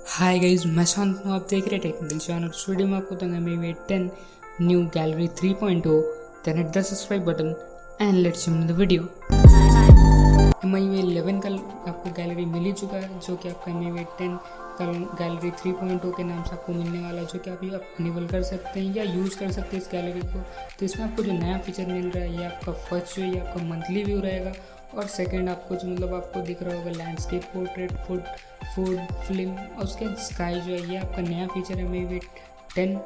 Hi guys, मैं शांत हूँ। आप देख रहे टेक्निकल चैनल। स्टूडियो में आपको दूंगा MIUI 10 new gallery 3.0। Then hit the subscribe button and let's jump in the video. MIUI 11 का आपको गैलरी मिल ही चुका है, जो कि आपका MIUI 10 का गैलरी 3.0 के नाम से आपको मिलने वाला है, जो कि आप इनेबल कर सकते हैं या यूज़ कर सकते हैं इस गैलरी को। तो इसमें आपको जो नया फीचर मिल रहा है, ये आपका फर्स्ट जो है ये आपका मंथली व्यू रहेगा, और सेकंड आपको जो आपको दिख रहा होगा लैंडस्केप, पोर्ट्रेट, फूड, फिल्म, और उसके स्काई जो है ये आपका नया फीचर है MIUI 10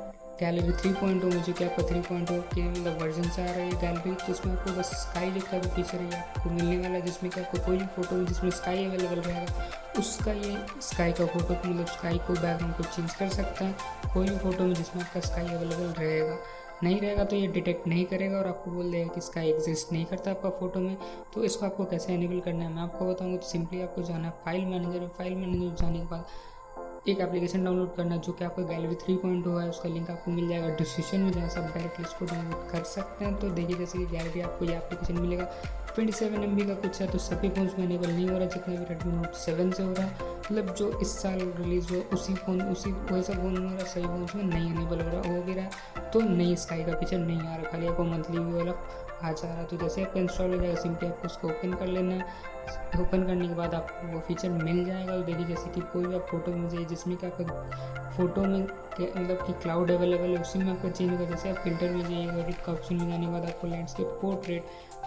गैलरी 3.0 में, जो कि आपका 3.0 के वर्जन से आ रहा है ये गैलरी। तो इसमें आपको बस स्काई जो का भी फीचर है ये आपको मिलने वाला है, जिसमें कि आपको कोई भी फोटो जिसमें स्काई अवेलेबल रहेगा उसका ये स्काई का फोटो स्काई को बैकग्राउंड को चेंज कर सकता है। कोई भी फोटो में जिसमें आपका स्काई अवेलेबल नहीं रहेगा तो ये डिटेक्ट नहीं करेगा और आपको बोल देगा कि स्काई एग्जिस्ट नहीं करता आपका फ़ोटो में। तो इसको आपको कैसे एनेबल करना है मैं आपको बताऊंगा। तो सिंपली आपको जाना है फाइल मैनेजर में। फाइल मैनेजर जाने के बाद एक एप्लीकेशन डाउनलोड करना है, जो कि आपका गैलरी 3.0 है। उसका लिंक आपको मिल जाएगा डिस्क्रिप्शन में, जहाँ से आप डायरेक्टली इसको डाउनलोड कर सकते हैं। तो देखिए जैसे कि गैलरी आपको ये एप्लीकेशन मिलेगा 27 MB का कुछ है, तो सभी फोन्स में एनेबल नहीं हो रहा है, जितना भी Redmi Note 7 से हो रहा है। मतलब जो इस साल रिलीज़ हुआ उसी वैसा फ़ोन में हो रहा है, सही फोन्स में नहीं एनेबल हो भी रहा है। तो नई स्काई का फीचर नहीं आ रहा, खाली आपको मंथली व्यू वाला आ जा रहा है। तो जैसे आपका इंस्टॉल हो जाएगा, सिंपली आपको उसको ओपन कर लेना है। ओपन करने के बाद आपको वो फीचर मिल जाएगा। तो देखिए जैसे कि कोई भी आप फोटो मिल जाए जिसमें कि आपका फोटो में मतलब कि क्लाउड अवेलेबल है, उसी में आपका चेंज होगा। जैसे आप फिल्टर में जाइएगा, एडिट का ऑप्शन में जाने के बाद आपको लैंडस्केप, पोर्ट्रेट,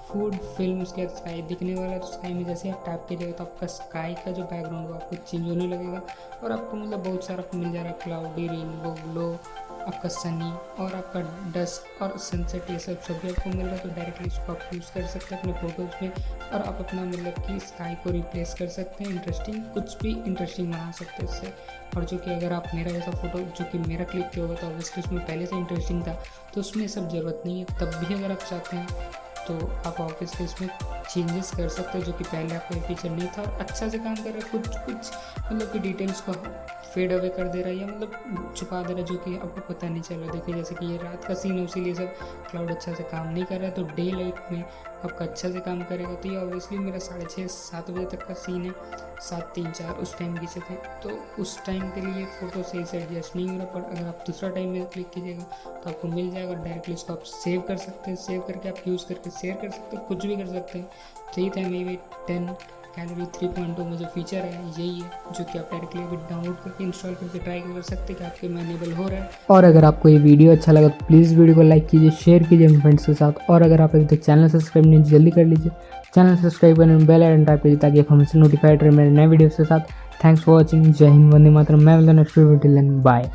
फूड, फिल्म, उसके बाद स्काई दिखने वाला है। तो स्काई में जैसे आप टैप कीजिएगा तो आपका स्काई का जो बैकग्राउंड है आपको चेंज होने लगेगा, और आपको मतलब बहुत सारा मिल जा रहा है, क्लाउडी, रेनबो, ग्लो, आपका सनी और आपका डस्ट और सनसेट, ये सब सभी आपको मिल रहा है। तो डायरेक्टली इसको आप यूज़ कर सकते हैं अपने फोटोज़ में, और आप अपना मतलब कि स्काई को रिप्लेस कर सकते हैं। इंटरेस्टिंग कुछ भी इंटरेस्टिंग बना सकते हैं इससे। और जो कि अगर आप मेरा वैसा फोटो जो कि मेरा क्लिक किया होगा तो ऑब्वियसली उसमें पहले से इंटरेस्टिंग था, तो उसमें सब ज़रूरत नहीं है। तब भी अगर आप चाहते हैं तो आप ऑब्वियसली इसमें चेंजेस कर सकते हैं, जो कि पहले आपको ये फीचर नहीं था, और अच्छा से काम कर रहा है। कुछ मतलब कि डिटेल्स को फेड अवे कर दे रहा है, या मतलब छुपा दे रहा है, जो कि आपको पता नहीं चल रहा। देखिए जैसे कि ये रात का सीन है, इसीलिए सब क्लाउड अच्छा से काम नहीं कर रहा है। तो डे लाइट में आपका अच्छा से काम करेगा। तो ये ऑब्वियसली मेरा 6:30-7 बजे तक का सीन है, 7, 3, 4 उस टाइम की से थे, तो उस टाइम के लिए फ़ोटो सही से एडजस्ट नहीं हो रहा। पर अगर आप दूसरा टाइम में क्लिक कीजिएगा तो आपको मिल जाएगा। डायरेक्टली इसको आप सेव कर सकते हैं, सेव करके आप यूज़ करके शेयर कर सकते हैं, कुछ भी कर सकते हैं। तो ये था MIUI 10 गैलरी 3.0 में जो फीचर है यही है, जो कि आप डायरेक्टली अभी डाउनलोड करके इंस्टॉल करके ट्राई कर सकते हैं कि आपके में एनेबल हो रहा है। और अगर आपको ये वीडियो अच्छा लगा तो प्लीज़ वीडियो को लाइक कीजिए, शेयर कीजिए अपने फ्रेंड्स के साथ, और अगर आप अभी तक चैनल सब्सक्राइब नहीं जल्दी कर लीजिए। चैनल सब्सक्राइब करने बेल आइकन टाइप कीजिए ताकि आप हमसे नोटिफाइड रहे मेरे नए वीडियोस के साथ। Thanks for watching. जय हिंद, वंदे मातरम। मैं मिलता हूं नेक्स्ट वीडियो में। Till then bye.